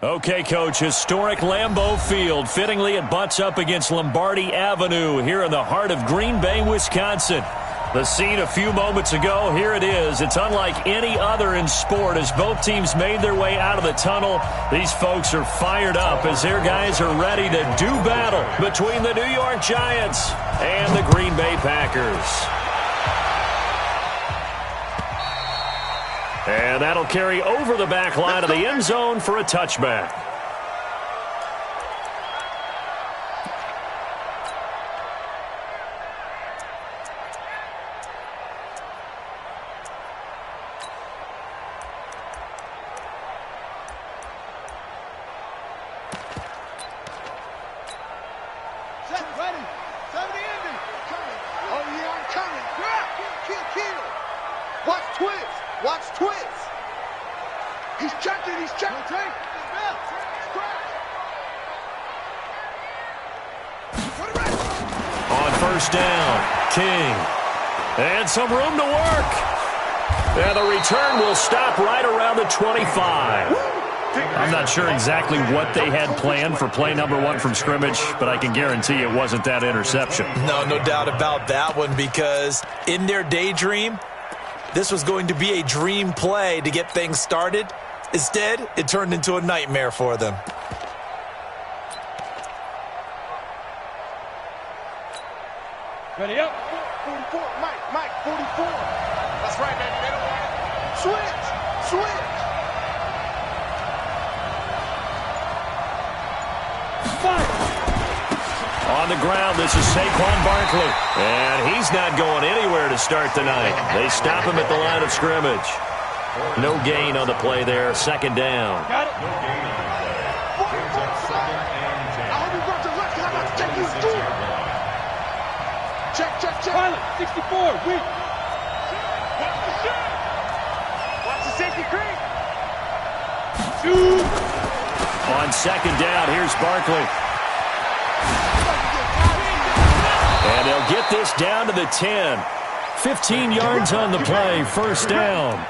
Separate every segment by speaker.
Speaker 1: Okay, Coach, historic Lambeau Field. Fittingly, it butts up against Lombardi Avenue here in the heart of Green Bay, Wisconsin. The scene a few moments ago, here it is. It's unlike any other in sport as both teams made their way out of the tunnel. These folks are fired up as their guys are ready to do battle between the New York Giants and the Green Bay Packers. And that'll carry over the back line of the end zone for a touchback. And some room to work. And the return will stop right around the 25. I'm not sure exactly what they had planned for play number 1 from scrimmage, but I can guarantee it wasn't that interception.
Speaker 2: No doubt about that one, because in their daydream, this was going to be a dream play to get things started. Instead, it turned into a nightmare for them.
Speaker 3: Ready up.
Speaker 4: 44, Mike, 44. That's right, baby. They don't want it. Switch.
Speaker 3: Fire.
Speaker 1: On the ground, this is Saquon Barkley. And he's not going anywhere to start the night. They stop him at the line of scrimmage. No gain on the play there. Second down.
Speaker 3: Got it.
Speaker 4: Check.
Speaker 3: Pilot, 64, weak.
Speaker 4: Watch the safety creep.
Speaker 3: Shoot.
Speaker 1: On second down, here's Barkley. And they'll get this down to the 10. 15 yards on the play, first down.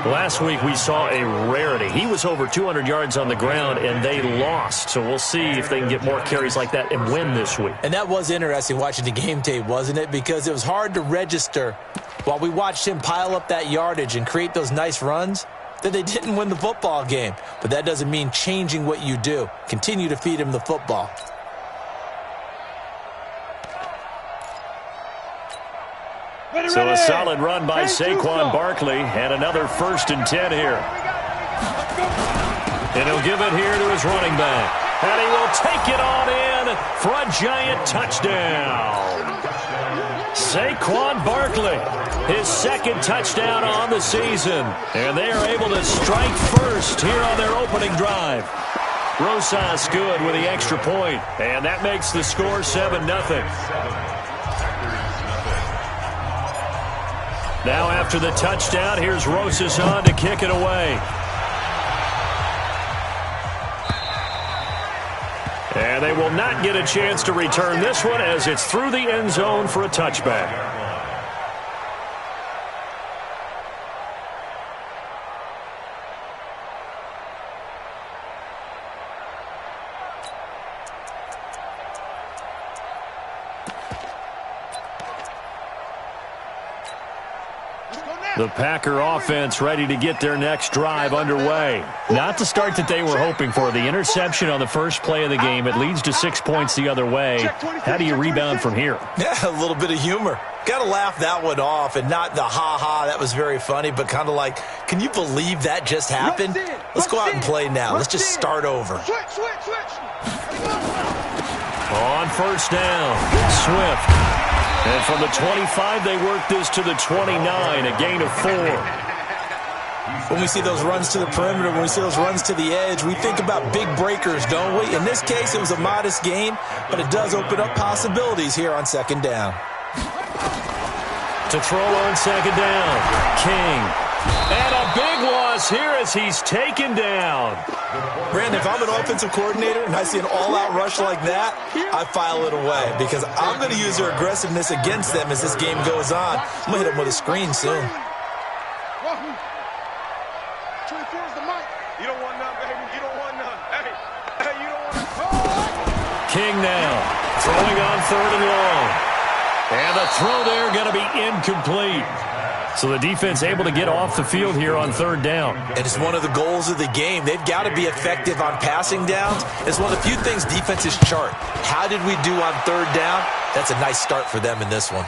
Speaker 1: Last week we saw a rarity. He was over 200 yards on the ground, and they lost. So we'll see if they can get more carries like that and win this week.
Speaker 2: And that was interesting watching the game tape, wasn't it? Because it was hard to register while we watched him pile up that yardage and create those nice runs that they didn't win the football game. But that doesn't mean changing what you do. Continue to feed him the football.
Speaker 1: So a solid run by Saquon Barkley, and another 1st and 10 here. And he'll give it here to his running back. And he will take it on in for a giant touchdown. Saquon Barkley, his 2nd touchdown on the season. And they are able to strike first here on their opening drive. Rosas good with the extra point, and that makes the score 7-0. Now after the touchdown, here's Rosas on to kick it away. And they will not get a chance to return this one as it's through the end zone for a touchback. The Packer offense ready to get their next drive underway. Not the start that they were hoping for. The interception on the first play of the game. It leads to 6 points the other way. How do you rebound from here?
Speaker 2: Yeah, a little bit of humor. Got to laugh that one off, and not the ha-ha, that was very funny, but kind of like, can you believe that just happened? Let's go out and play now. Let's just start over.
Speaker 4: Switch.
Speaker 1: On first down, Swift. And from the 25, they work this to the 29, a gain of 4.
Speaker 2: When we see those runs to the perimeter, when we see those runs to the edge, we think about big breakers, don't we? In this case, it was a modest gain, but it does open up possibilities here on second down.
Speaker 1: To throw on second down, King. And a big loss here as he's taken down.
Speaker 2: Brandon, if I'm an offensive coordinator and I see an all-out rush like that, I file it away because I'm going to use their aggressiveness against them as this game goes on. I'm going to hit them with a screen soon.
Speaker 4: 24 is the mic. You don't want none, baby. You don't want none.
Speaker 1: King now, throwing on 3rd and long. And the throw there going to be incomplete. So the defense able to get off the field here on 3rd down.
Speaker 2: And it's one of the goals of the game. They've got to be effective on passing downs. It's one of the few things defenses chart. How did we do on 3rd down? That's a nice start for them in this one.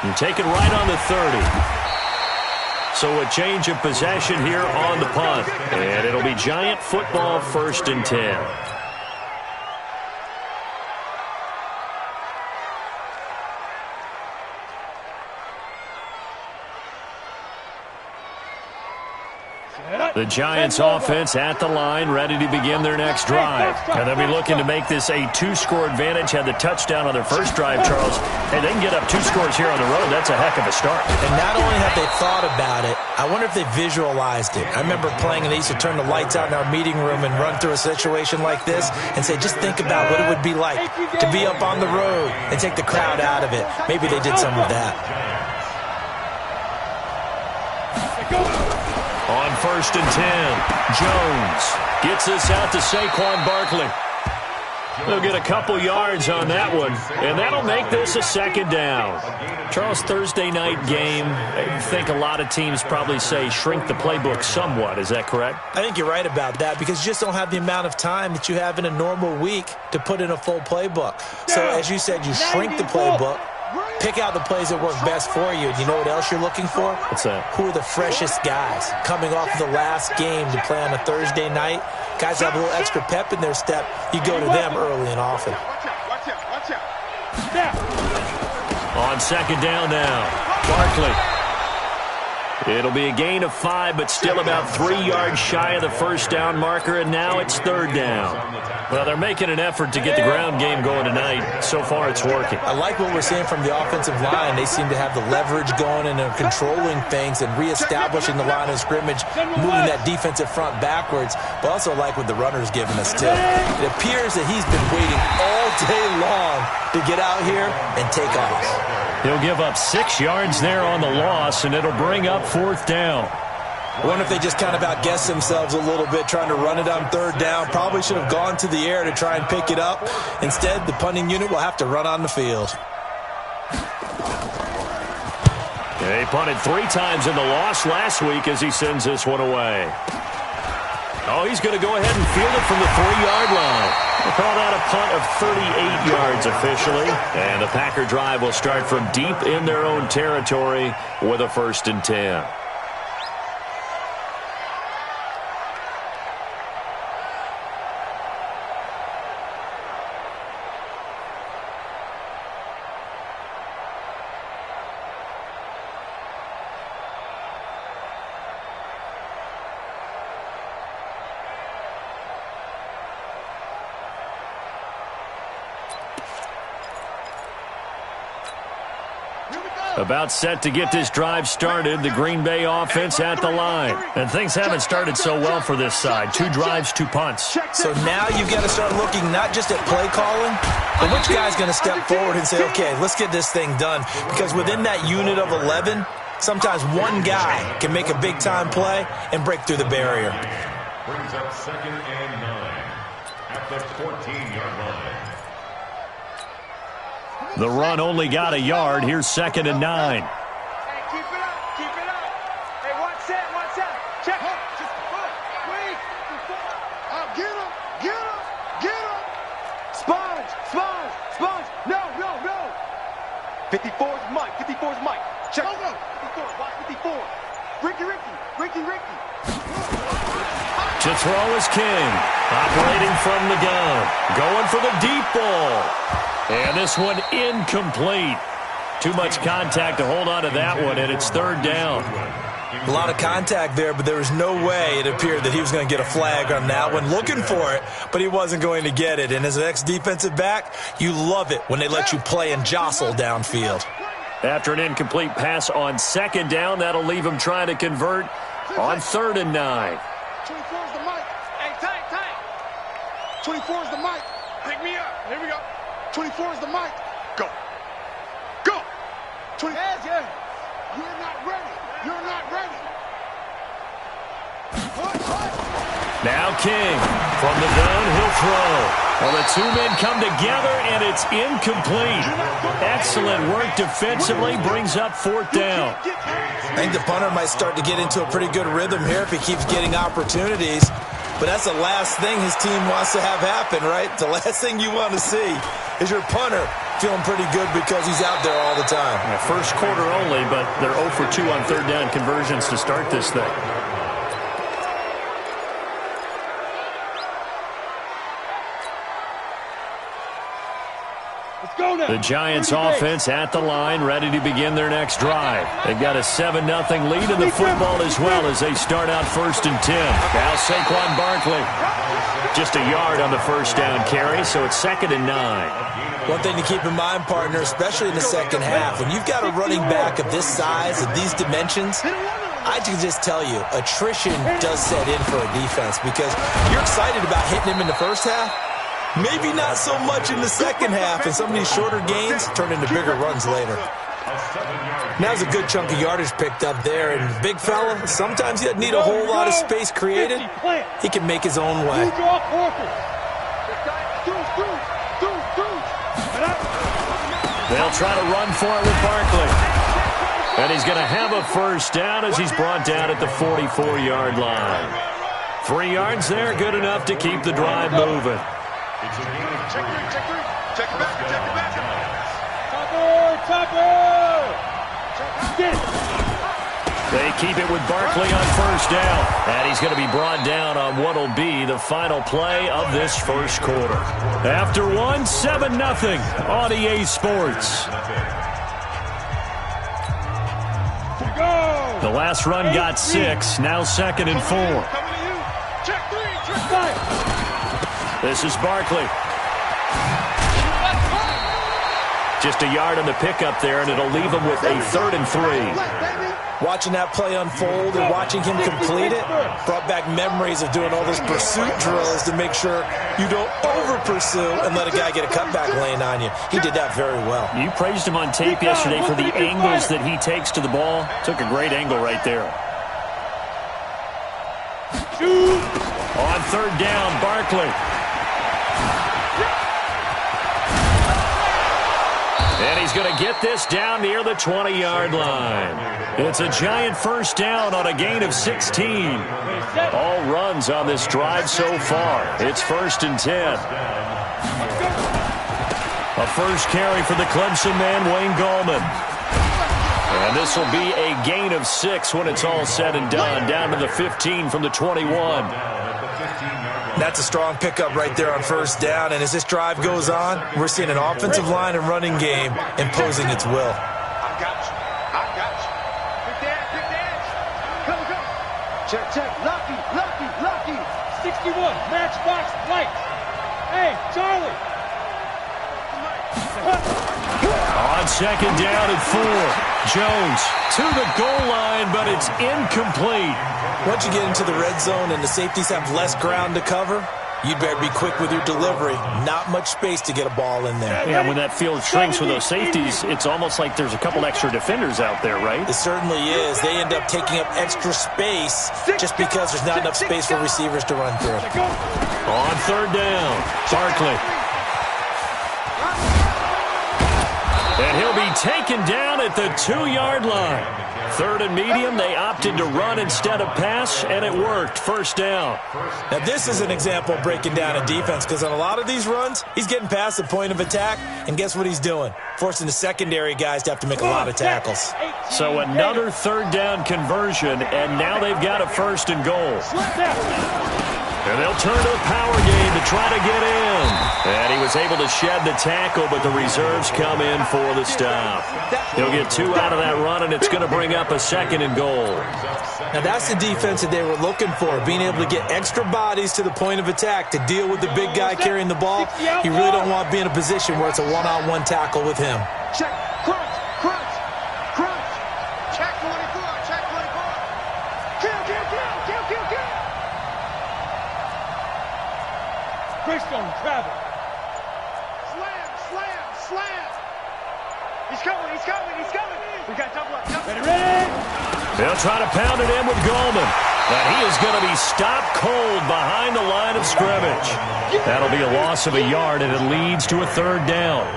Speaker 1: You take it right on the 30. So a change of possession here on the punt. And it'll be Giant football, 1st and 10. The Giants offense at the line, ready to begin their next drive. And they'll be looking to make this a 2-score advantage. Had the touchdown on their first drive, Charles. Hey, they can get up 2 scores here on the road. That's a heck of a start.
Speaker 2: And not only have they thought about it, I wonder if they visualized it. I remember playing and they used to turn the lights out in our meeting room and run through a situation like this and say, just think about what it would be like to be up on the road and take the crowd out of it. Maybe they did some of that.
Speaker 1: On 1st and 10, Jones gets this out to Saquon Barkley. They'll get a couple yards on that one, and that'll make this a 2nd down. Charles, Thursday night game, I think a lot of teams probably say shrink the playbook somewhat. Is that correct?
Speaker 2: I think you're right about that because you just don't have the amount of time that you have in a normal week to put in a full playbook. So as you said, you shrink the playbook. Pick out the plays that work best for you. And you know what else you're looking for?
Speaker 1: What's that?
Speaker 2: Who are the freshest guys coming off of the last game to play on a Thursday night? Guys have a little extra pep in their step. You go to them early and often.
Speaker 4: Watch out.
Speaker 1: On 2nd down now, Barkley. It'll be a gain of 5, but still about 3 yards shy of the 1st down marker, and now it's 3rd down. Well, they're making an effort to get the ground game going tonight. So far, it's working.
Speaker 2: I like what we're seeing from the offensive line. They seem to have the leverage going and they're controlling things and reestablishing the line of scrimmage, moving that defensive front backwards, but also like what the runner's giving us, too. It appears that he's been waiting all day long to get out here and take off.
Speaker 1: He'll give up 6 yards there on the loss, and it'll bring up 4th down.
Speaker 2: I wonder if they just kind of outguessed themselves a little bit trying to run it on 3rd down. Probably should have gone to the air to try and pick it up. Instead, the punting unit will have to run on the field.
Speaker 1: They punted 3 times in the loss last week as he sends this one away. Oh, he's going to go ahead and field it from the 3-yard line. We'll call that a punt of 38 yards officially. And the Packer drive will start from deep in their own territory with a 1st and 10. About set to get this drive started, the Green Bay offense at the line. And things haven't started so well for this side. 2 drives, 2 punts.
Speaker 2: So now you've got to start looking not just at play calling, but which guy's going to step forward and say, okay, let's get this thing done. Because within that unit of 11, sometimes one guy can make a big-time play and break through the barrier.
Speaker 5: Brings up 2nd and 9 at the 14-yard line.
Speaker 1: The run only got a yard. Here's 2nd and 9.
Speaker 4: Hey, keep it up. Hey, one set. Check. Just wait. Get him. Sponge. No. 54's Mike. Check. 54. Watch 54. Ricky.
Speaker 1: To throw is King. Operating from the gun. Going for the deep ball. And this one incomplete. Too much contact to hold on to that one, and it's 3rd down.
Speaker 2: A lot of contact there, but there was no way it appeared that he was going to get a flag on that one. Looking for it, but he wasn't going to get it. And as an ex-defensive back, you love it when they let you play and jostle downfield.
Speaker 1: After an incomplete pass on 2nd down, that'll leave him trying to convert on 3rd and 9.
Speaker 4: 24's the mic. Hey, tight. 24's the mic. Pick me up. Here we go. 24's the mic. Go. 20. Yeah. You're not ready.
Speaker 1: Now King from the gun, he'll throw. Well, the two men come together, and it's incomplete. Excellent work defensively, brings up fourth down.
Speaker 2: I think the punter might start to get into a pretty good rhythm here if he keeps getting opportunities. But that's the last thing his team wants to have happen, right? The last thing you want to see is your punter feeling pretty good because he's out there all the time.
Speaker 1: Yeah, first quarter only, but they're 0 for 2 on third down conversions to start this thing. The Giants offense at the line, ready to begin their next drive. They've got a 7-0 lead in the football as well as they start out 1st and 10. Now Saquon Barkley. Just a yard on the first down carry, so it's 2nd and 9.
Speaker 2: One thing to keep in mind, partner, especially in the second half, when you've got a running back of this size, of these dimensions, I can just tell you, attrition does set in for a defense because you're excited about hitting him in the first half. Maybe not so much in the second half, and some of these shorter gains turn into bigger runs later. Now there's a good chunk of yardage picked up there, and the big fella, sometimes he doesn't need a whole lot of space created. He can make his own way.
Speaker 1: They'll try to run for it with Barkley. And he's going to have a first down as he's brought down at the 44-yard line. 3 yards there, good enough to keep the drive moving.
Speaker 4: Check it back.
Speaker 1: They keep it with Barkley on first down. And he's going to be brought down on what will be the final play of this first quarter. After 1, 7-0 on EA Sports. The last run got 6, now 2nd and 4. This is Barkley. Just a yard on the pickup there, and it'll leave him with a 3rd and 3.
Speaker 2: Watching that play unfold and watching him complete it brought back memories of doing all those pursuit drills to make sure you don't over-pursue and let a guy get a cutback lane on you. He did that very well.
Speaker 1: You praised him on tape yesterday for the angles that he takes to the ball. Took a great angle right there. On third down, Barkley. And he's going to get this down near the 20-yard line. It's a Giant first down on a gain of 16. All runs on this drive so far. It's 1st and 10. A first carry for the Clemson man, Wayne Gallman. And this will be a gain of 6 when it's all said and done. Down to the 15 from the 21.
Speaker 2: That's a strong pickup right there on first down, and as this drive goes on, we're seeing an offensive line and running game imposing its will.
Speaker 4: I got you. Big dance. Come. Check. Lucky.
Speaker 3: 61, matchbox light. Hey, Charlie.
Speaker 1: On second down at 4. Jones to the goal line, but it's incomplete.
Speaker 2: Once you get into the red zone and the safeties have less ground to cover, you'd better be quick with your delivery. Not much space to get a ball in there.
Speaker 1: Yeah, when that field shrinks with those safeties, it's almost like there's a couple extra defenders out there, right?
Speaker 2: It certainly is. They end up taking up extra space just because there's not enough space for receivers to run through.
Speaker 1: On third down, Barkley. And he'll be taken down at the 2-yard line. 3rd and medium, they opted to run instead of pass, and it worked. First down.
Speaker 2: Now, this is an example of breaking down a defense, because on a lot of these runs, he's getting past the point of attack, and guess what he's doing? Forcing the secondary guys to have to make a lot of tackles.
Speaker 1: So another third down conversion, and now they've got a 1st and goal. And they'll turn to the power game to try to get in. And he was able to shed the tackle, but the reserves come in for the stop. He'll get 2 out of that run, and it's going to bring up a 2nd and goal.
Speaker 2: Now, that's the defense that they were looking for, being able to get extra bodies to the point of attack to deal with the big guy carrying the ball. You really don't want to be in a position where it's a one-on-one tackle with him.
Speaker 4: Check. Crunch. Check 24. Kill.
Speaker 3: Greystone travel.
Speaker 4: Slam. He's coming. We got double up.
Speaker 3: Ready?
Speaker 1: They'll try to pound it in with Gallman. And he is going to be stopped cold behind the line of scrimmage. That'll be a loss of a yard, and it leads to a third down.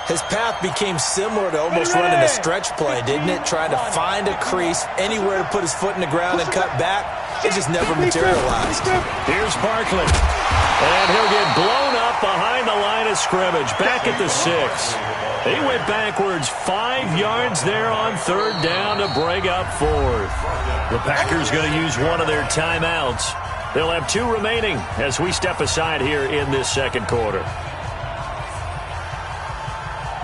Speaker 2: His path became similar to almost running a stretch play, didn't it? Trying to find a crease, anywhere to put his foot in the ground and cut back. It just never materialized.
Speaker 1: Here's Barkley. And he'll get blown up behind the line of scrimmage, back at the 6. He went backwards 5 yards there on third down to bring up fourth. The Packers going to use one of their timeouts. They'll have 2 remaining as we step aside here in this second quarter.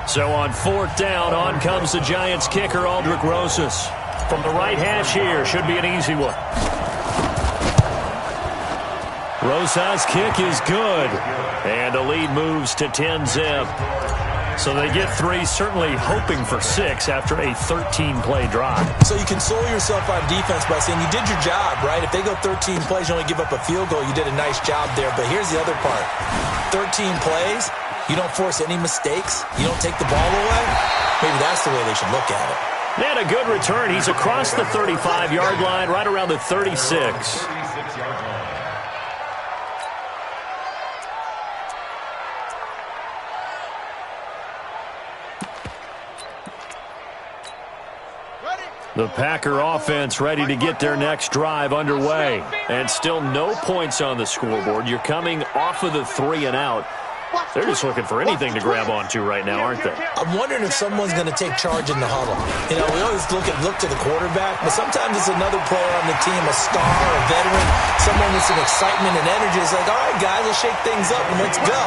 Speaker 1: So on fourth down, on comes the Giants kicker, Aldrick Rosas. From the right hash here, should be an easy one. Rosas' kick is good. And the lead moves to 10-zip. So they get 3, certainly hoping for 6 after a 13-play drive.
Speaker 2: So you console yourself on defense by saying you did your job, right? If they go 13 plays, you only give up a field goal, you did a nice job there. But here's the other part. 13 plays, you don't force any mistakes, you don't take the ball away. Maybe that's the way they should look at it.
Speaker 1: They had a good return. He's across the 35-yard line, right around the 36. The Packer offense ready to get their next drive underway. And still no points on the scoreboard. You're coming off of the 3 and out. They're just looking for anything to grab onto right now, aren't they?
Speaker 2: I'm wondering if someone's going to take charge in the huddle. You know, we always look to the quarterback, but sometimes it's another player on the team, a star, a veteran, someone with some excitement and energy. It's like, all right, guys, let's shake things up and let's go,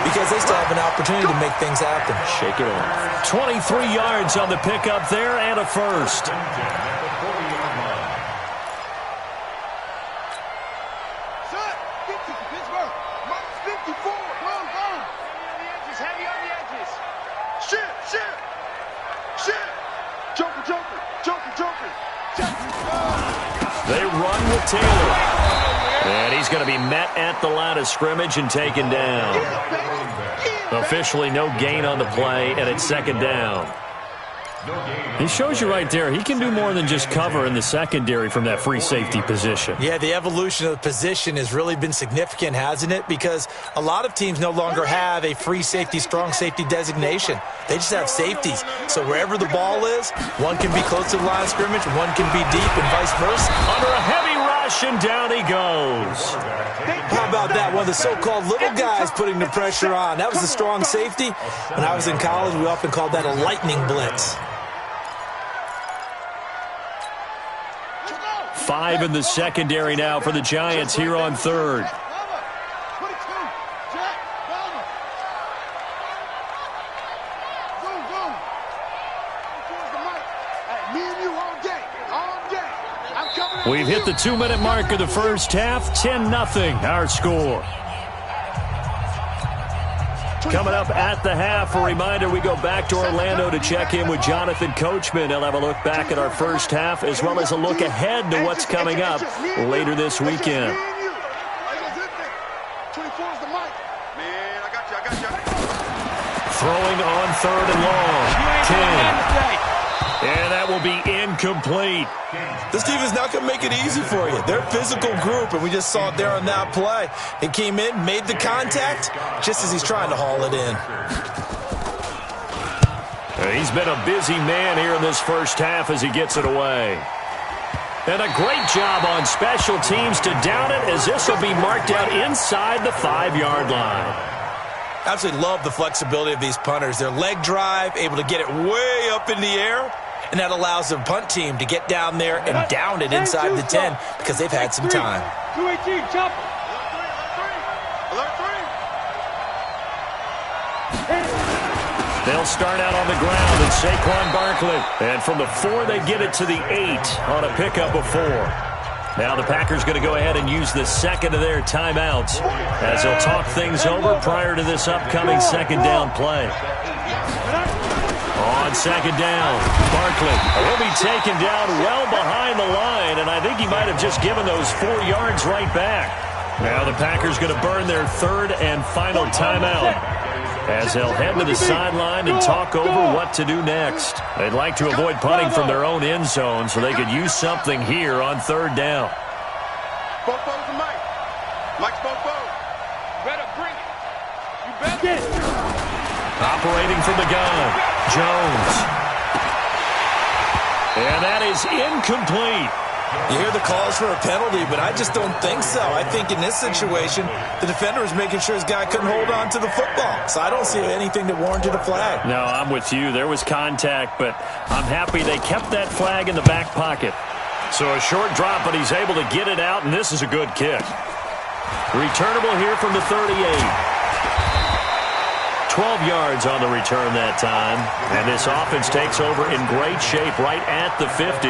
Speaker 2: because they still have an opportunity to make things happen.
Speaker 1: Shake it off. 23 yards on the pickup there and a first. They run with Taylor. And he's going to be met at the line of scrimmage and taken down. Officially no gain on the play, and it's second down. He shows you right there, he can do more than just cover in the secondary from that free safety position.
Speaker 2: Yeah, the evolution of the position has really been significant, hasn't it? Because a lot of teams no longer have a free safety, strong safety designation. They just have safeties. So wherever the ball is, one can be close to the line of scrimmage, one can be deep, and vice versa.
Speaker 1: Under a heavy rush, and down he goes.
Speaker 2: How about that? One of the so-called little guys putting the pressure on. That was a strong safety. When I was in college, we often called that a lightning blitz.
Speaker 1: 5 in the secondary now for the Giants here on third. We've hit the 2-minute mark of the first half. 10-0 our score. Coming up at the half, a reminder, we go back to Orlando to check in with Jonathan Coachman. He'll have a look back at our first half as well as a look ahead to what's coming up later this weekend. Throwing on third and long. King. And that will be incomplete.
Speaker 2: This team is not going to make it easy for you. They're a physical group, and we just saw it there on that play. He came in, made the contact, just as he's trying to haul it in.
Speaker 1: He's been a busy man here in this first half as he gets it away. And a great job on special teams to down it, as this will be marked out inside the 5-yard line.
Speaker 2: Absolutely love the flexibility of these punters. Their leg drive, able to get it way up in the air, and that allows the punt team to get down there and down it inside the 10 because they've had some time.
Speaker 3: 218, chop.
Speaker 1: They'll start out on the ground and Saquon Barkley. And from the 4, they get it to the 8 on a pickup of 4. Now the Packers going to go ahead and use the second of their timeouts as they'll talk things over prior to this upcoming second down play. On second down, Barkley will be taken down well behind the line, and I think he might have just given those 4 yards right back. Now the Packers going to burn their third and final timeout as they'll head to the sideline and talk over what to do next. They'd like to avoid punting from their own end zone so they could use something here on third down.
Speaker 4: Bofo's the Mike. Mike's Bofo.
Speaker 3: Better bring it. You better get it.
Speaker 1: Operating from the gun, Jones. And that is incomplete.
Speaker 2: You hear the calls for a penalty, but I just don't think so. I think in this situation, the defender was making sure his guy couldn't hold on to the football. So I don't see anything that warranted a flag.
Speaker 1: No, I'm with you. There was contact, but I'm happy they kept that flag in the back pocket. So a short drop, but he's able to get it out, and this is a good kick. Returnable here from the 38. 12 yards on the return that time. And this offense takes over in great shape right at the 50.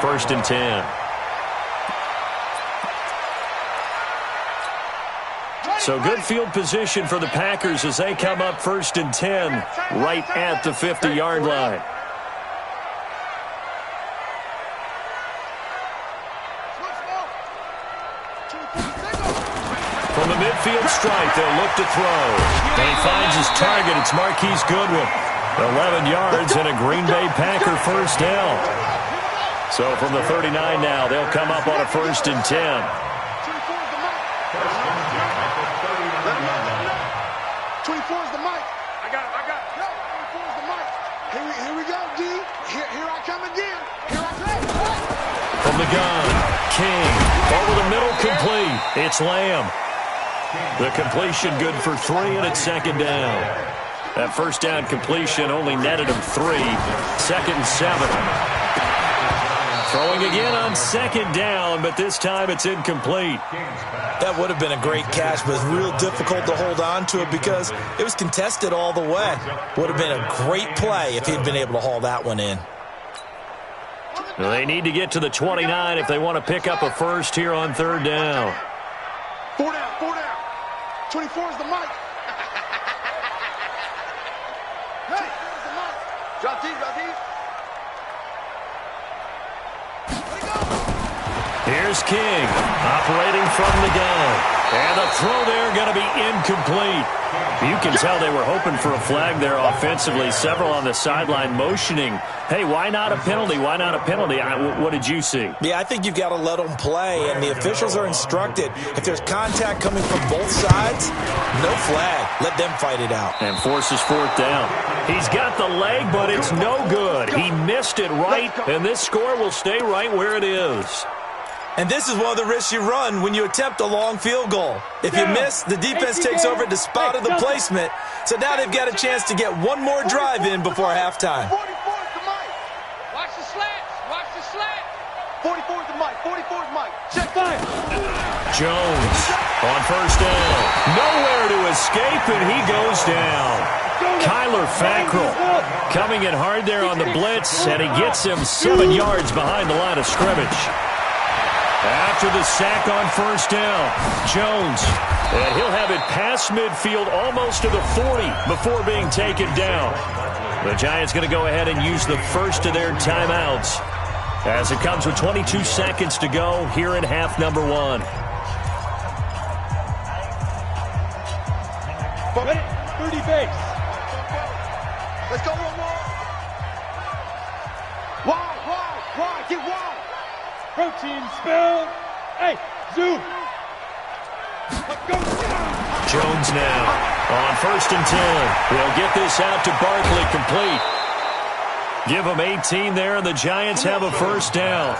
Speaker 1: 1st and 10. So good field position for the Packers as they come up 1st and 10 right at the 50-yard line. From the midfield stripe, they'll look to throw. And he finds his target. It's Marquise Goodwin. 11 yards and a Green Bay Packer first down. So from the 39 now, they'll come up on a 1st and 10.
Speaker 4: 24 is the mic. I got it. 24 is the mic. Here we go, D. Here I come again. Here I come.
Speaker 1: From the gun, King. Over the middle, complete. It's Lamb. The completion good for 3, and it's 2nd down. That first down completion only netted him 3. 2nd and 7. Throwing again on 2nd down, but this time it's incomplete.
Speaker 2: That would have been a great catch, but it's real difficult to hold on to it because it was contested all the way. Would have been a great play if he'd been able to haul that one in.
Speaker 1: They need to get to the 29 if they want to pick up a first here on 3rd down.
Speaker 4: 4 down. 24 is the mic. Hey, the mic. Drop these.
Speaker 1: Here's King, operating from the gun. And the throw there going to be incomplete. You can tell they were hoping for a flag there offensively. Several on the sideline motioning, hey, why not a penalty? Why not a penalty? What did you see?
Speaker 2: Yeah, I think you've got to let them play, and the officials are instructed. If there's contact coming from both sides, no flag. Let them fight it out.
Speaker 1: And forces 4th down. He's got the leg, but it's no good. He missed it right, and this score will stay right where it is.
Speaker 2: And this is one of the risks you run when you attempt a long field goal. If you miss, the defense takes over at the spot of the placement. So now they've got a chance to get one more drive in before halftime.
Speaker 4: 44 is the mic.
Speaker 3: Watch the slants.
Speaker 4: 44 is the mic. 44 is mic.
Speaker 3: Check fire.
Speaker 1: Jones on 1st down. Nowhere to escape, and he goes down. Kyler Fackrell coming in hard there on the blitz, and he gets him 7 yards behind the line of scrimmage. After the sack on 1st down, Jones, and he'll have it past midfield almost to the 40 before being taken down. The Giants going to go ahead and use the first of their timeouts as it comes with 22 seconds to go here in half number 1.
Speaker 3: Ready? 30 base.
Speaker 4: Let's go one more. Wide. Get wide.
Speaker 3: Protein spill. Hey, zoom. Go.
Speaker 1: Jones now on 1st and 10. They'll get this out to Barkley, complete. Give them 18 there, and the Giants have a first down.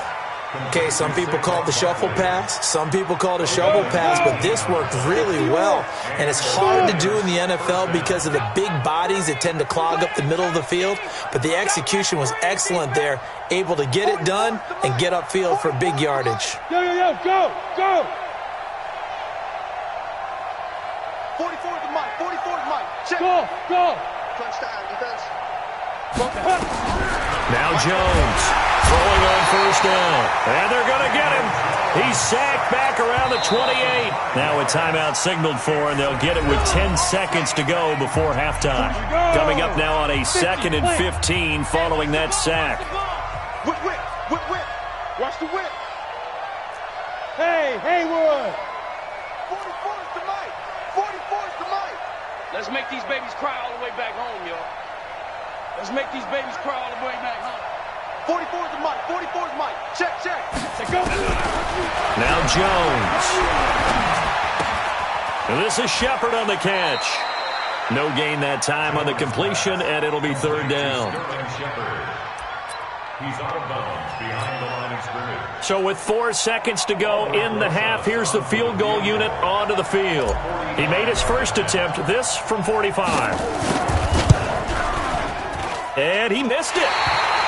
Speaker 2: Okay, some people call it the shuffle pass. Some people call it a shovel pass, but this worked really well. And it's hard to do in the NFL because of the big bodies that tend to clog up the middle of the field. But the execution was excellent there, able to get it done and get upfield for big yardage.
Speaker 3: Go.
Speaker 4: 44 is the mic. 44 is the mic. Check.
Speaker 3: Go.
Speaker 4: Touchdown, defense.
Speaker 1: Now Jones throwing on 1st down. And they're going to get him. He's sacked back around the 28. Now a timeout signaled for, and they'll get it with 10 seconds to go before halftime. Coming up now on a 2nd and 15 following that sack.
Speaker 4: Whip. Watch the whip.
Speaker 3: Hey, Haywood.
Speaker 4: 44 is the mic. 44 is the mic.
Speaker 6: Let's make these babies cry all the way back home, y'all. Let's make these babies cry all the way back home.
Speaker 3: 44's the mic. 44's mic. Check, check. Let's go.
Speaker 1: Now Jones. And this is Shepard on the catch. No gain that time on the completion, and it'll be third down.
Speaker 5: He's out of bounds behind the line of scrimmage.
Speaker 1: So with 4 seconds to go in the half, here's the field goal unit onto the field. He made his first attempt, this from 45. And he missed it.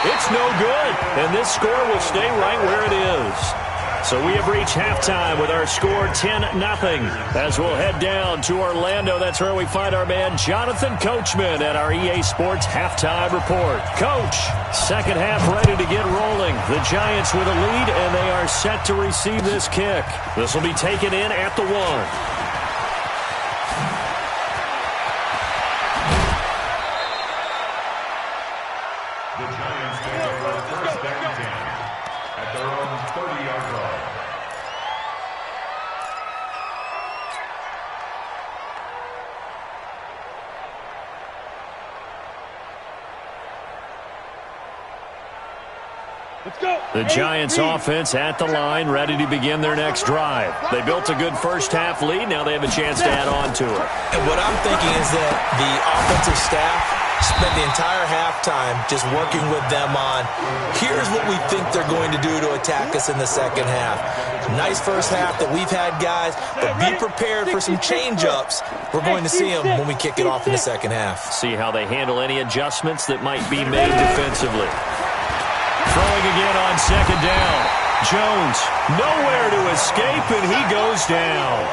Speaker 1: It's no good. And this score will stay right where it is. So we have reached halftime with our score 10-0. As we'll head down to Orlando, that's where we find our man Jonathan Coachman at our EA Sports Halftime Report. Coach, second half ready to get rolling. The Giants with a lead, and they are set to receive this kick. This will be taken in at the 1.
Speaker 5: The Giants take over first down 10 at their own 30-yard line.
Speaker 3: Let's go.
Speaker 1: The Giants offense at the line, ready to begin their next drive. They built a good first half lead. Now they have a chance to add on to it.
Speaker 2: And what I'm thinking is that the offensive staff spent the entire halftime just working with them on, here's what we think they're going to do to attack us in the second half. Nice first half that we've had, guys, but be prepared for some change-ups. We're going to see them when we kick it off in the second half.
Speaker 1: See how they handle any adjustments that might be made defensively. Throwing again on second down. Jones, nowhere to escape, and he goes down.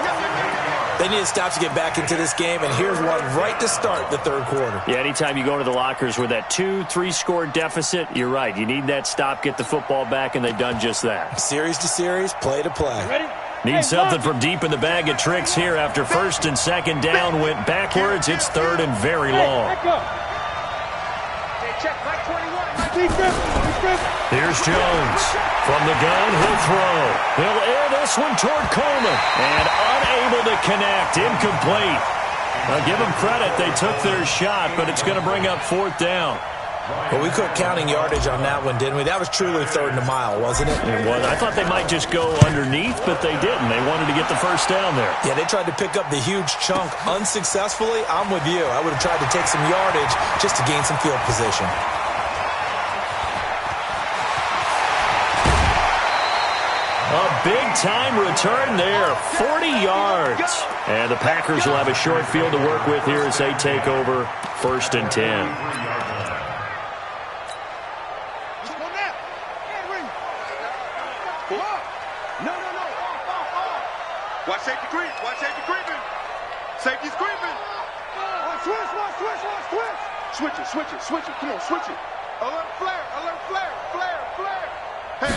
Speaker 2: They need to stop to get back into this game, and here's one right to start the third quarter.
Speaker 1: Yeah, anytime you go to the lockers with that 2-3 score deficit, you're right. You need that stop, get the football back, and they've done just that.
Speaker 2: Series to series, play to play.
Speaker 3: Ready?
Speaker 1: Need something from deep in the bag of tricks here after first and second down went backwards. It's third and very long.
Speaker 3: Back up. Hey, check, Mike 21.
Speaker 1: Here's Jones. From the gun, he'll throw. He'll air this one toward Coleman. And unable to connect. Incomplete. I'll give them credit. They took their shot, but it's going to bring up fourth down.
Speaker 2: Well, we quit counting yardage on that one, didn't we? That was truly third and a mile, wasn't it?
Speaker 1: It was. I thought they might just go underneath, but they didn't. They wanted to get the first down there.
Speaker 2: Yeah, they tried to pick up the huge chunk unsuccessfully. I'm with you. I would have tried to take some yardage just to gain some field position.
Speaker 1: A big-time return there, 40 yards. And the Packers will have a short field to work with here as they take over first and 10.
Speaker 4: Watch safety creep. Watch safety creeping. Safety's creeping. Switch. Switch it. Come on, switch it. Alert flare. Hey.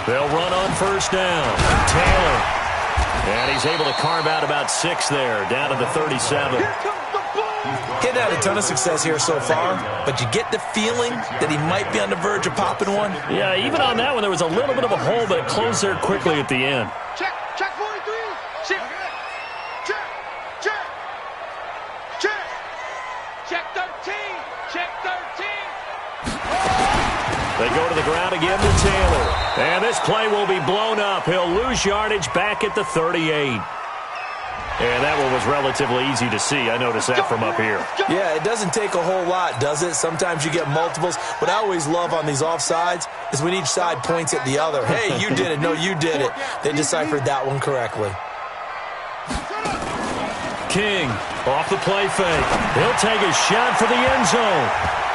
Speaker 1: They'll run on first down. Taylor. And he's able to carve out about 6 there, down to the 37.
Speaker 2: He's had a ton of success here so far, but you get the feeling that he might be on the verge of popping one.
Speaker 1: Yeah, even on that one, there was a little bit of a hole, but it closed there quickly at the end.
Speaker 4: Check 43. Check 13. Check 13.
Speaker 1: They go to the ground again to Taylor. And this play will be blown up. He'll lose yardage back at the 38. And that one was relatively easy to see. I noticed that from up here.
Speaker 2: Yeah, it doesn't take a whole lot, does it? Sometimes you get multiples. What I always love on these offsides is when each side points at the other. Hey, you did it. No, you did it. They deciphered that one correctly.
Speaker 1: King off the play fake. He'll take a shot for the end zone.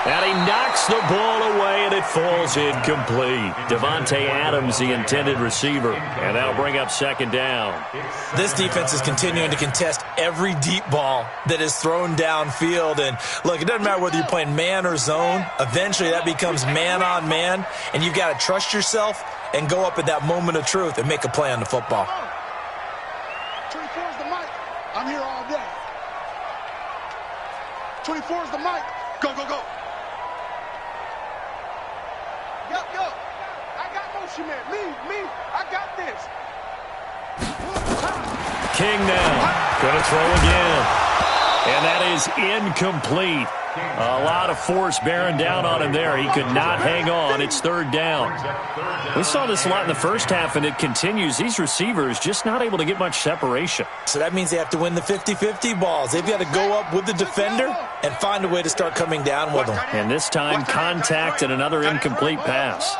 Speaker 1: And he knocks the ball away, and it falls incomplete. Devontae Adams, the intended receiver. And that'll bring up second down.
Speaker 2: This defense is continuing to contest every deep ball that is thrown downfield. And, look, it doesn't matter whether you're playing man or zone. Eventually, that becomes man-on-man. And you've got to trust yourself and go up at that moment of truth and make a play on the football.
Speaker 4: 24 is the mic. I'm here all day. 24 is the mic. Go. Yo. I got motion, man. Me. I got this.
Speaker 1: King now. Going to throw again. And that is incomplete. A lot of force bearing down on him there. He could not hang on. It's third down. We saw this a lot in the first half, and it continues. These receivers just not able to get much separation.
Speaker 2: So that means they have to win the 50-50 balls. They've got to go up with the defender and find a way to start coming down with them.
Speaker 1: And this time, contact and another incomplete pass.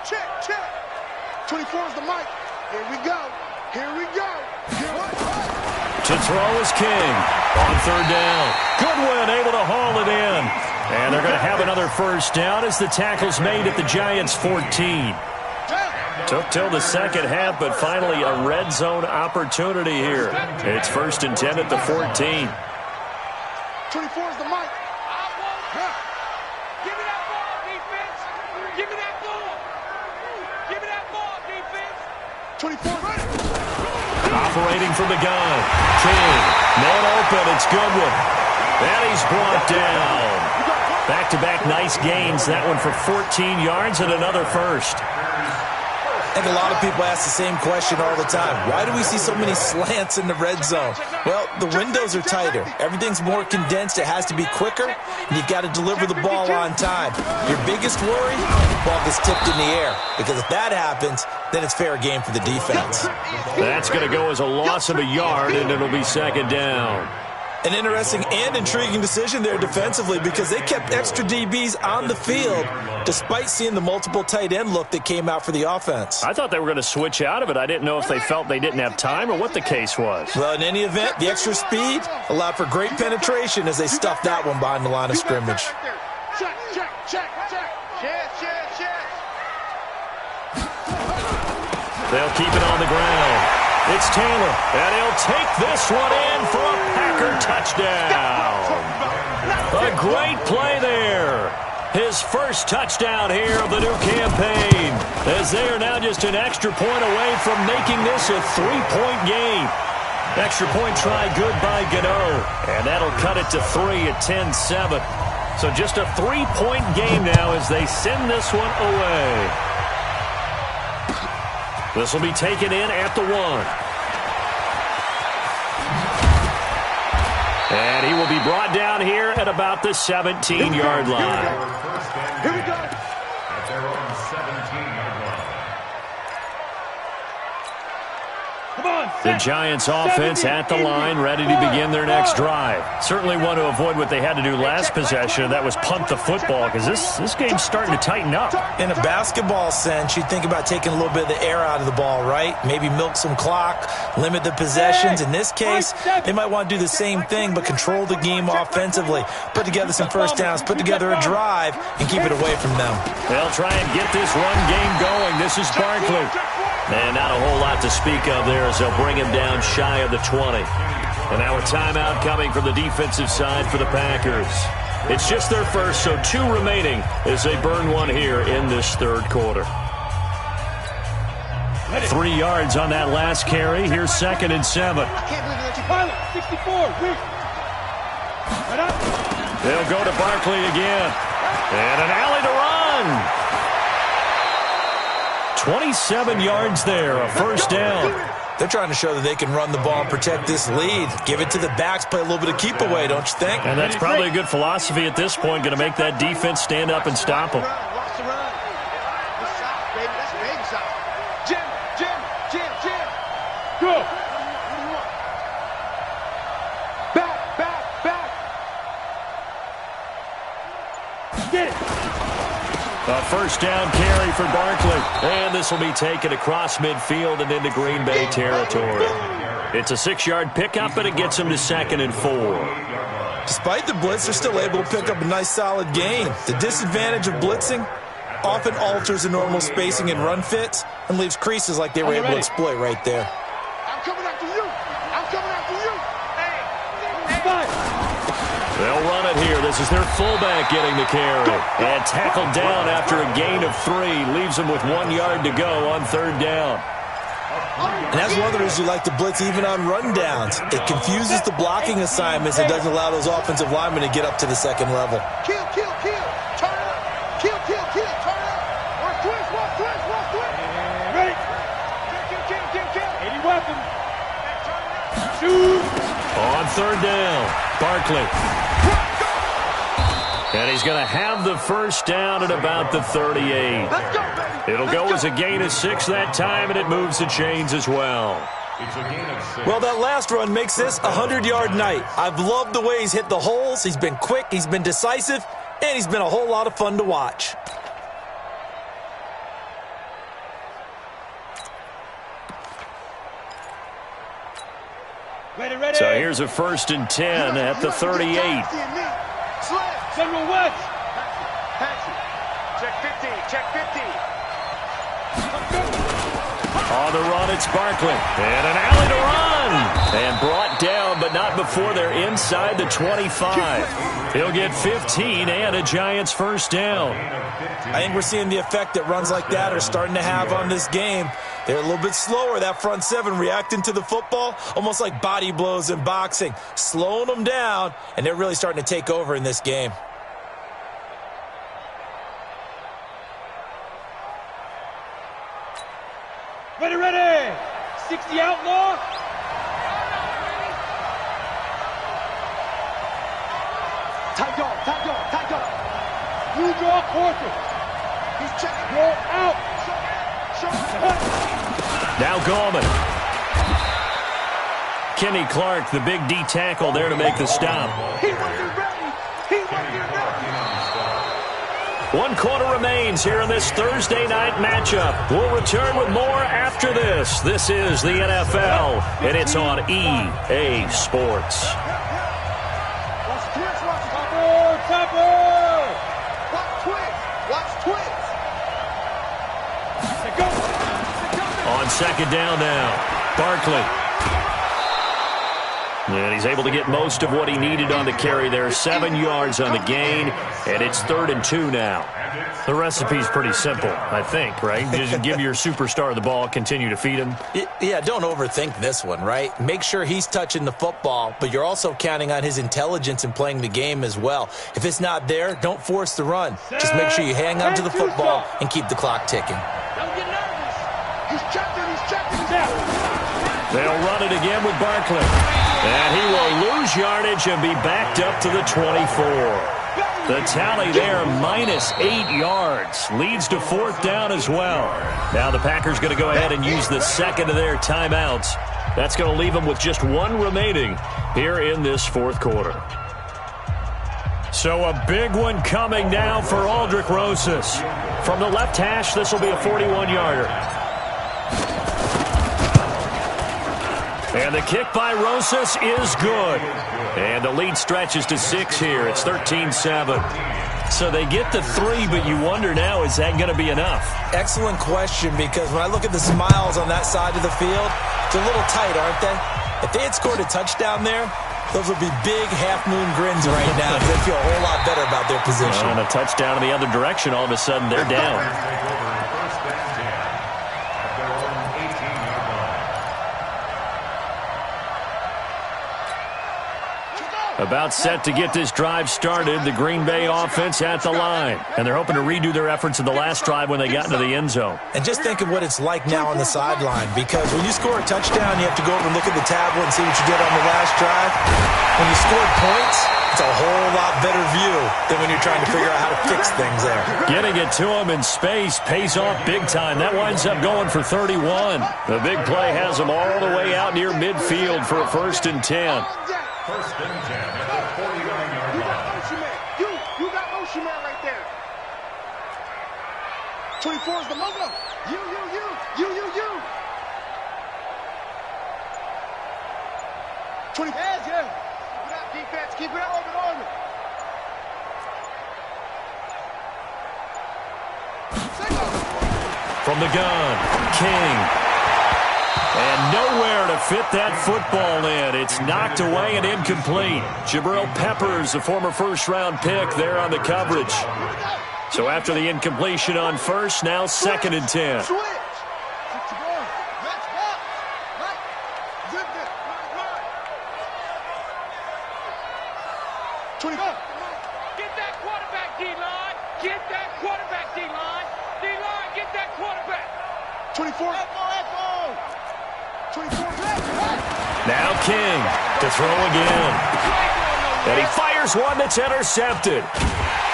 Speaker 4: Check, check. 24 is the mic. Here we go. Here we go.
Speaker 1: To throw is King on third down. Goodwin able to haul it in. And they're going to have another first down as the tackle's made at the Giants' 14. Took till the second half, but finally a red zone opportunity here. It's first and 10 at the 14.
Speaker 4: 24 is the mic.
Speaker 3: Give me that ball, defense. Give me that ball. Give me that ball, defense.
Speaker 4: 24 ready.
Speaker 1: Operating from the gun. King. Man open. It's Goodwin. And he's brought down. Back-to-back nice gains. That one for 14 yards and another first.
Speaker 2: I think a lot of people ask the same question all the time. Why do we see so many slants in the red zone? Well, the windows are tighter. Everything's more condensed. It has to be quicker, and you've got to deliver the ball on time. Your biggest worry, the ball gets tipped in the air, because if that happens, then it's fair game for the defense.
Speaker 1: That's going to go as a loss of a yard, and it'll be second down.
Speaker 2: An interesting and intriguing decision there defensively, because they kept extra DBs on the field despite seeing the multiple tight end look that came out for the offense.
Speaker 1: I thought they were going to switch out of it. I didn't know if they felt they didn't have time or what the case was.
Speaker 2: Well, in any event, the extra speed allowed for great penetration as they stuffed that one behind the line of scrimmage.
Speaker 4: Check, check, check, check. Check, check, check.
Speaker 1: They'll keep it on the ground. It's Taylor, and he'll take this one in for a Packer touchdown. A great play there. His first touchdown here of the new campaign, as they are now just an extra point away from making this a three-point game. Extra point try good by Gano, and that'll cut it to 3 at 10-7. So just a three-point game now as they send this one away. This will be taken in at the 1. And he will be brought down here at about the 17-yard line.
Speaker 4: Here we go.
Speaker 5: At their own 17-yard line.
Speaker 3: Come on,
Speaker 1: The Giants offense at the line, ready to begin their next drive. Certainly want to avoid what they had to do last possession. That was punt the football, because this game's starting to tighten up.
Speaker 2: In a basketball sense, you think about taking a little bit of the air out of the ball, right? Maybe milk some clock, limit the possessions. In this case, they might want to do the same thing, but control the game offensively. Put together some first downs, put together a drive, and keep it away from them.
Speaker 1: They'll try and get this run game going. This is Barkley. And not a whole lot to speak of there as they'll bring him down shy of the 20. And now a timeout coming from the defensive side for the Packers. It's just their first, so 2 remaining as they burn one here in this third quarter. 3 yards on that last carry. Here's second and 7.
Speaker 3: Pilot, 64, weak. Right up.
Speaker 1: They'll go to Barkley again. And an alley to run. 27 yards there, a first down.
Speaker 2: They're trying to show that they can run the ball and protect this lead. Give it to the backs, play a little bit of keep away, don't you think?
Speaker 1: And that's probably a good philosophy at this point, going to make that defense stand up and stop them.
Speaker 4: Watch the run. Good shot, baby. That's a baby shot. Jim, Jim, Jim, Jim.
Speaker 3: Go.
Speaker 4: What do you want? Back, back, back.
Speaker 3: Get it.
Speaker 1: A first down carry for Barkley. And this will be taken across midfield and into Green Bay territory. It's a 6-yard pickup, and it gets them to second and 4.
Speaker 2: Despite the blitz, they're still able to pick up a nice solid gain. The disadvantage of blitzing often alters the normal spacing and run fits and leaves creases like they were able to exploit right there.
Speaker 4: I'm coming after you. I'm coming after you.
Speaker 1: They'll run it here. This is their fullback getting the carry. And tackled down after a gain of 3. Leaves them with 1 yard to go on third down.
Speaker 2: And that's one of the reasons you like to blitz even on rundowns. It confuses the blocking assignments and doesn't allow those offensive linemen to get up to the second level.
Speaker 4: Kill, kill, kill. Turn it up. Kill, kill, kill. Turn it up. One twist, one twist, one twist.
Speaker 3: Ready.
Speaker 4: Kill, kill, kill, kill, kill.
Speaker 3: 80 weapon. Shoot.
Speaker 1: On third down, Barkley. And he's going to have the first down at about the 38. It'll go as a gain of 6 that time, and it moves the chains as well.
Speaker 5: It's a gain of 6.
Speaker 2: Well, that last run makes this a 100-yard night. I've loved the way he's hit the holes. He's been quick, he's been decisive, and he's been a whole lot of fun to watch.
Speaker 3: Ready.
Speaker 1: So here's a 1st and 10 at the 38.
Speaker 3: General West.
Speaker 4: Pass it. Check 50. Check 50.
Speaker 1: On the run, it's Barkley. And an alley to run. And brought down, but not before they're inside the 25. He'll get 15 and a Giants first down.
Speaker 2: I think we're seeing the effect that runs like that are starting to have on this game. They're a little bit slower, that front seven, reacting to the football, almost like body blows in boxing, slowing them down, and they're really starting to take over in this game.
Speaker 3: Ready. 60 outlaw.
Speaker 4: Tight dog.
Speaker 3: You draw quarter.
Speaker 4: He's checking.
Speaker 3: Roll out.
Speaker 1: Now Gallman. Kenny Clark, the big D tackle there to make the stop.
Speaker 4: He wasn't ready.
Speaker 1: 1 quarter remains here in this Thursday night matchup. We'll return with more after this. This is the NFL, and it's on EA Sports.
Speaker 3: Topper.
Speaker 4: Watch twist.
Speaker 1: On 2nd down now, Barkley. And he's able to get most of what he needed on the carry there. 7 yards on the gain, and it's 3rd and 2 now. The recipe's pretty simple, I think, right? Just give your superstar the ball, continue to feed him.
Speaker 2: Yeah, don't overthink this one, right? Make sure he's touching the football, but you're also counting on his intelligence in playing the game as well. If it's not there, don't force the run. Just make sure you hang on to the football and keep the clock ticking.
Speaker 3: Don't get nervous.
Speaker 4: He's checking.
Speaker 1: They'll run it again with Barkley. And he will lose yardage and be backed up to the 24. The tally there, -8 yards. Leads to 4th down as well. Now the Packers going to go ahead and use the second of their timeouts. That's going to leave them with just 1 remaining here in this 4th quarter. So a big one coming now for Aldrick Rosas. From the left hash, this will be a 41-yarder. And the kick by Rosas is good. And the lead stretches to 6 here. It's 13-7. So they get the 3, but you wonder now, is that going to be enough?
Speaker 2: Excellent question, because when I look at the smiles on that side of the field, it's a little tight, aren't they? If they had scored a touchdown there, those would be big half-moon grins right now, because they feel a whole lot better about their position.
Speaker 1: And a touchdown in the other direction, all of a sudden they're down. About set to get this drive started, the Green Bay offense at the line. And they're hoping to redo their efforts in the last drive when they got into the end zone.
Speaker 2: And just think of what it's like now on the sideline, because when you score a touchdown, you have to go over and look at the tablet and see what you did on the last drive. When you scored points, it's a whole lot better view than when you're trying to figure out how to fix things there.
Speaker 1: Getting it to him in space pays off big time. That winds up going for 31. The big play has him all the way out near midfield for a 1st and 10.
Speaker 5: 1st and 10 at the 49-yard line.
Speaker 4: You got motion man right there. 24 is the logo. You. 20. Heads, yeah. Keep it up, defense. Keep it up. Orbit.
Speaker 1: From the gun, King. And nowhere to fit that football in. It's knocked away and incomplete. Jabril Peppers, a former first-round pick, there on the coverage. So after the incompletion on 1st, now 2nd and 10.
Speaker 3: Get that quarterback, D-line. Get that quarterback, D-line. D-line, get that quarterback.
Speaker 4: 24. 24.
Speaker 1: Now King to throw again. And he fires one that's intercepted.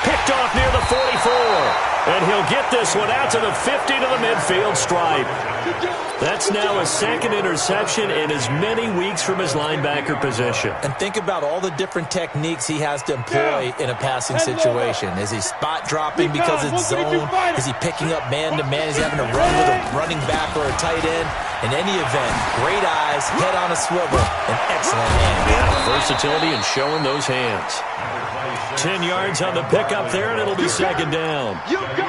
Speaker 1: Picked off near the 44. And he'll get this one out to the 50 to the midfield stripe. That's now a second interception in as many weeks from his linebacker position.
Speaker 2: And think about all the different techniques he has to employ in a passing situation. Is he spot dropping because it's zone? Is he picking up man-to-man? Is he having to run with a running back or a tight end? In any event, great eyes, head on a swivel, and excellent hands.
Speaker 1: Yeah, versatility and showing those hands. 10 yards on the pickup there, and it'll be second down.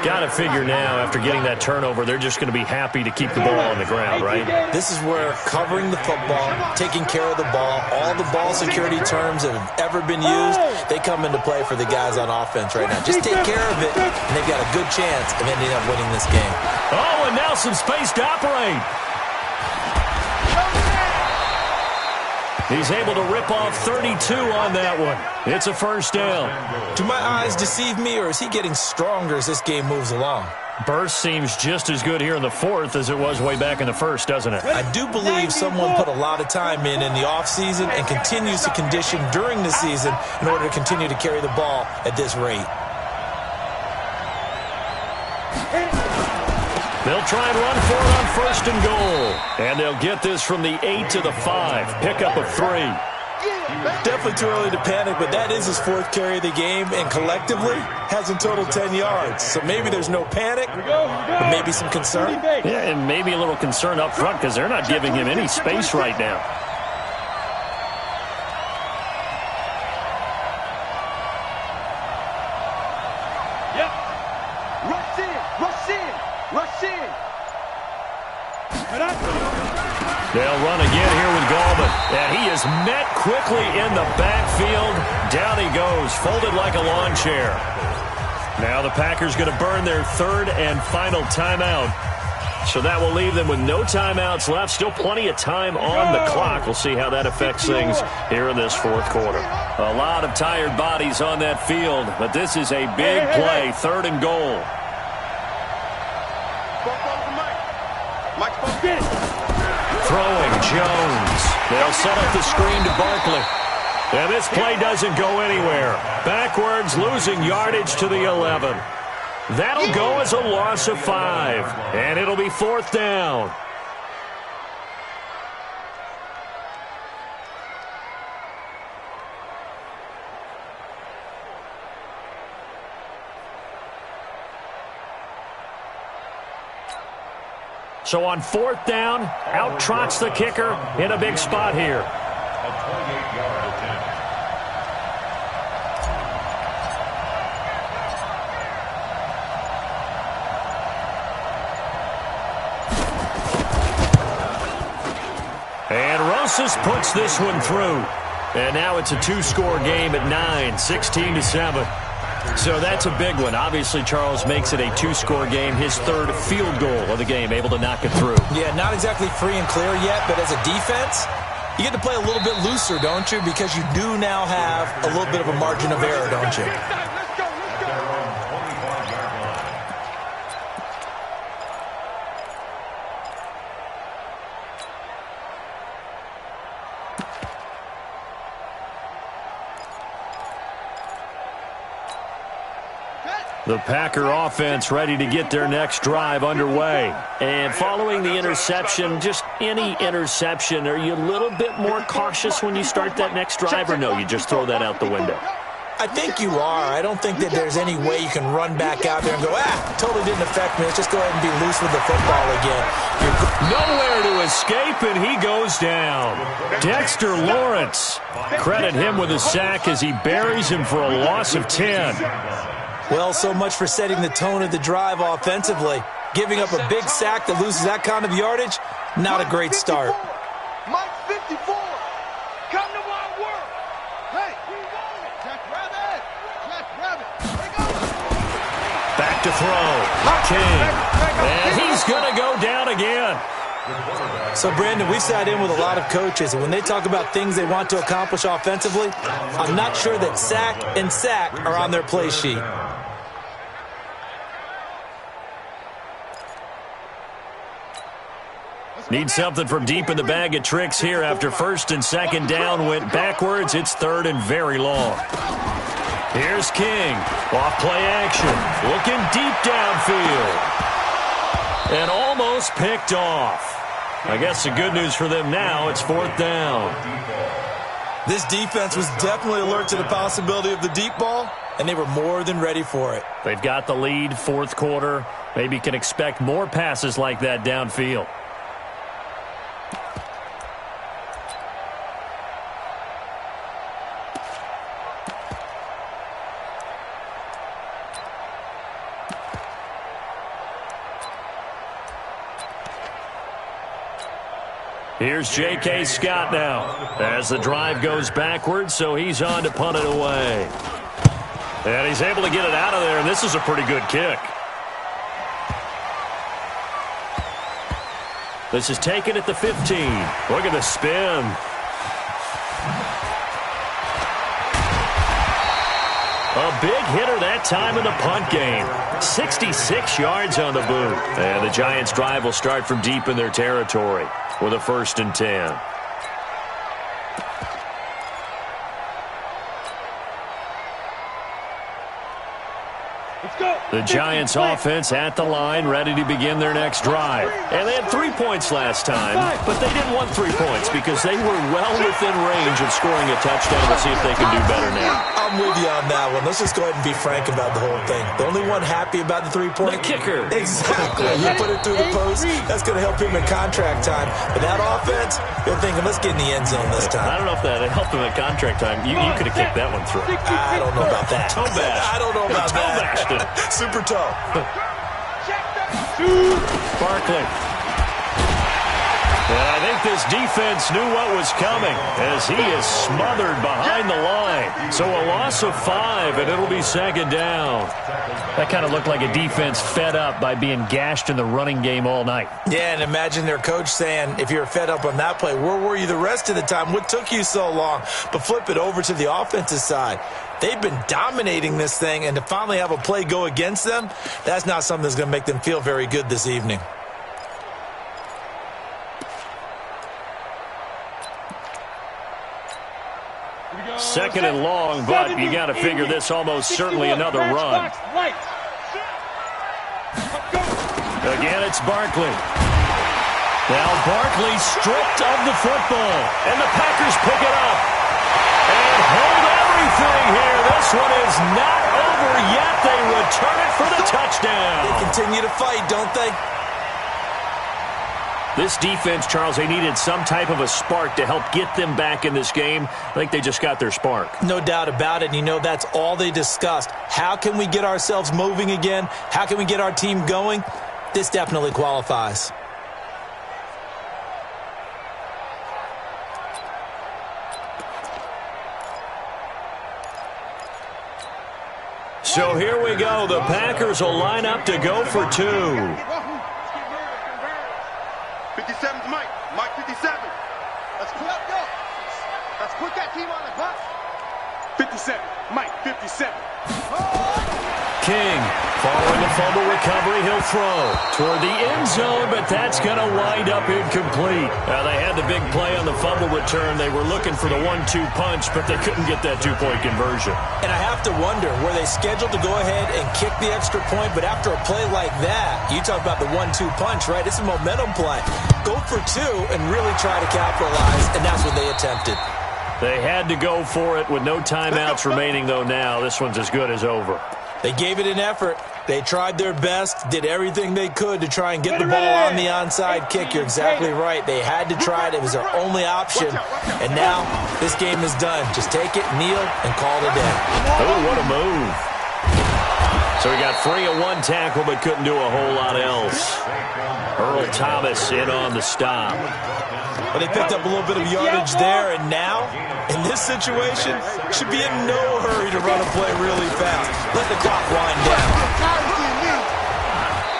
Speaker 1: Got to figure now, after getting that turnover, they're just going to be happy to keep the ball on the ground, right?
Speaker 2: This is where covering the football, taking care of the ball, all the ball security terms that have ever been used, they come into play for the guys on offense right now. Just take care of it, and they've got a good chance of ending up winning this game.
Speaker 1: Oh, and now some space to operate. He's able to rip off 32 on that one. It's a first down.
Speaker 2: Do my eyes deceive me, or is he getting stronger as this game moves along?
Speaker 1: Burst seems just as good here in the fourth as it was way back in the first, doesn't it?
Speaker 2: I do believe someone put a lot of time in the offseason and continues to condition during the season in order to continue to carry the ball at this rate.
Speaker 1: They'll try and run for it on first and goal. And they'll get this from the 8 to the 5. Pickup of 3.
Speaker 2: Definitely too early to panic, but that is his fourth carry of the game, and collectively has in total 10 yards. So maybe there's no panic, but maybe some concern.
Speaker 1: Yeah, and maybe a little concern up front because they're not giving him any space right now. They'll run again here with Gallman. And he is met quickly in the backfield. Down he goes, folded like a lawn chair. Now the Packers going to burn their third and final timeout. So that will leave them with no timeouts left. Still plenty of time on the clock. We'll see how that affects things here in this fourth quarter. A lot of tired bodies on that field, but this is a big play, third and goal. Throwing Jones. They'll set up the screen to Barkley. And this play doesn't go anywhere. Backwards, losing yardage to the 11. That'll go as a loss of 5. And it'll be fourth down. So on fourth down, out trots the kicker in a big spot here.
Speaker 5: A 28-yard attempt.
Speaker 1: And Rosas puts this one through. And now it's a two-score game at 9, 16-7. So that's a big one. Obviously, Charles makes it a two-score game, his third field goal of the game, able to knock it through.
Speaker 2: Yeah, not exactly free and clear yet, but as a defense, you get to play a little bit looser, don't you? Because you do now have a little bit of a margin of error, don't you?
Speaker 1: The Packer offense ready to get their next drive underway. And following the interception, just any interception, are you a little bit more cautious when you start that next drive, or no, you just throw that out the window?
Speaker 2: I think you are. I don't think that there's any way you can run back out there and go, totally didn't affect me. Let's just go ahead and be loose with the football again.
Speaker 1: Nowhere to escape, and he goes down. Dexter Lawrence. Credit him with a sack as he buries him for a loss of 10.
Speaker 2: Well, so much for setting the tone of the drive offensively. Giving up a big sack that loses that kind of yardage, not a great start.
Speaker 4: Mike 54. Come to my work. Hey, we want it. Jack Rabbit. Jack Rabbit.
Speaker 1: Back to throw. King. And he's going to go down again.
Speaker 2: So, Brandon, we've sat in with a lot of coaches, and when they talk about things they want to accomplish offensively, I'm not sure that sack and sack are on their play sheet.
Speaker 1: Need something from deep in the bag of tricks here after first and second down went backwards. It's third and very long. Here's King. Off play action. Looking deep downfield. And almost picked off. I guess the good news for them now, it's 4th down.
Speaker 2: This defense was definitely alert to the possibility of the deep ball, and they were more than ready for it.
Speaker 1: They've got the lead, 4th quarter. Maybe can expect more passes like that downfield. Here's J.K. Scott now as the drive goes backwards, so he's on to punt it away. And he's able to get it out of there, and this is a pretty good kick. This is taken at the 15. Look at the spin. A big hitter that time in the punt game. 66 yards on the boot. And the Giants' drive will start from deep in their territory with a 1st and 10. The Giants offense at the line, ready to begin their next drive. And they had 3 points last time, but they didn't want 3 points because they were well within range of scoring a touchdown. We'll see if they can do better now.
Speaker 2: I'm with you on that one. Let's just go ahead and be frank about the whole thing. The only one happy about the 3-point?
Speaker 1: The kicker.
Speaker 2: Exactly. You put it through the post, that's going to help him in contract time. But that offense, they're thinking, let's get in the end zone this time.
Speaker 1: I don't know if that helped him at contract time. You could have kicked that one through.
Speaker 2: I don't know about that.
Speaker 1: Toe bash.
Speaker 2: I don't know about
Speaker 1: Toe bashed it.
Speaker 2: that. Super toe.
Speaker 1: Barkley. And I think this defense knew what was coming as he is smothered behind the line. So a loss of 5, and it'll be 2nd down. That kind of looked like a defense fed up by being gashed in the running game all night.
Speaker 2: Yeah, and imagine their coach saying, if you're fed up on that play, where were you the rest of the time? What took you so long? But flip it over to the offensive side. They've been dominating this thing, and to finally have a play go against them, that's not something that's going to make them feel very good this evening.
Speaker 1: Second and long, but you got to figure this almost certainly another run. Again, it's Barkley. Now Barkley stripped of the football, and the Packers pick it up. And hold everything here. This one is not over yet. They return it for the touchdown.
Speaker 2: They continue to fight, don't they?
Speaker 1: This defense, Charles, they needed some type of a spark to help get them back in this game. I think they just got their spark.
Speaker 2: No doubt about it. And you know, that's all they discussed. How can we get ourselves moving again? How can we get our team going? This definitely qualifies.
Speaker 1: So here we go. The Packers will line up to go for 2.
Speaker 4: 57's Mike. Mike 57. Let's put up, go. Let's put that team on the bus. 57. Mike 57.
Speaker 1: King, following a fumble recovery, he'll throw toward the end zone, but that's going to wind up incomplete. Now, they had the big play on the fumble return. They were looking for the 1-2 punch, but they couldn't get that 2-point conversion.
Speaker 2: And I have to wonder, were they scheduled to go ahead and kick the extra point, but after a play like that, you talk about the 1-2 punch, right? It's a momentum play. Go for 2 and really try to capitalize, and that's what they attempted.
Speaker 1: They had to go for it with no timeouts remaining, though, now. This one's as good as over.
Speaker 2: They gave it an effort. They tried their best, did everything they could to try and get the ball on the onside kick. You're exactly right. They had to try it. It was their only option. And now this game is done. Just take it, kneel, and call it a day.
Speaker 1: Oh, what a move. So he got free of one tackle but couldn't do a whole lot else. Earl Thomas in on the stop.
Speaker 2: Well, they picked up a little bit of yardage there, and now, in this situation, should be in no hurry to run a play really fast. Let the clock wind down.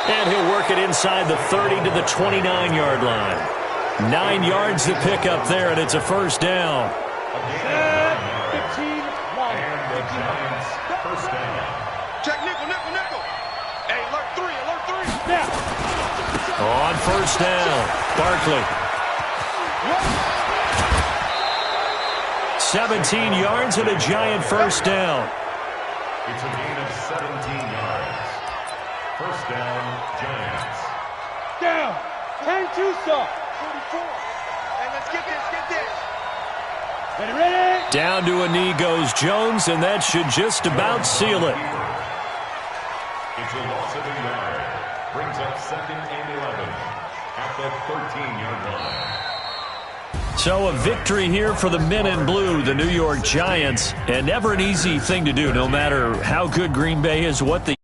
Speaker 1: And he'll work it inside the 30 to the 29-yard line. 9 yards to pick up there, and it's a first down.
Speaker 3: 15,
Speaker 4: Check nickel. Hey, alert 3.
Speaker 3: now.
Speaker 1: On first down, Barkley. 17 yards and a Giant first down.
Speaker 5: It's a gain of 17 yards. First down, Giants.
Speaker 3: Down. 10-2 soft.
Speaker 4: 44. Hey, let's get this.
Speaker 3: Ready?
Speaker 1: Down to a knee goes Jones, and that should just about seal it.
Speaker 5: It's a loss of a yard. Brings up 2nd and 11 at the 13-yard line.
Speaker 1: So a victory here for the men in blue, the New York Giants, and never an easy thing to do, no matter how good Green Bay is, what the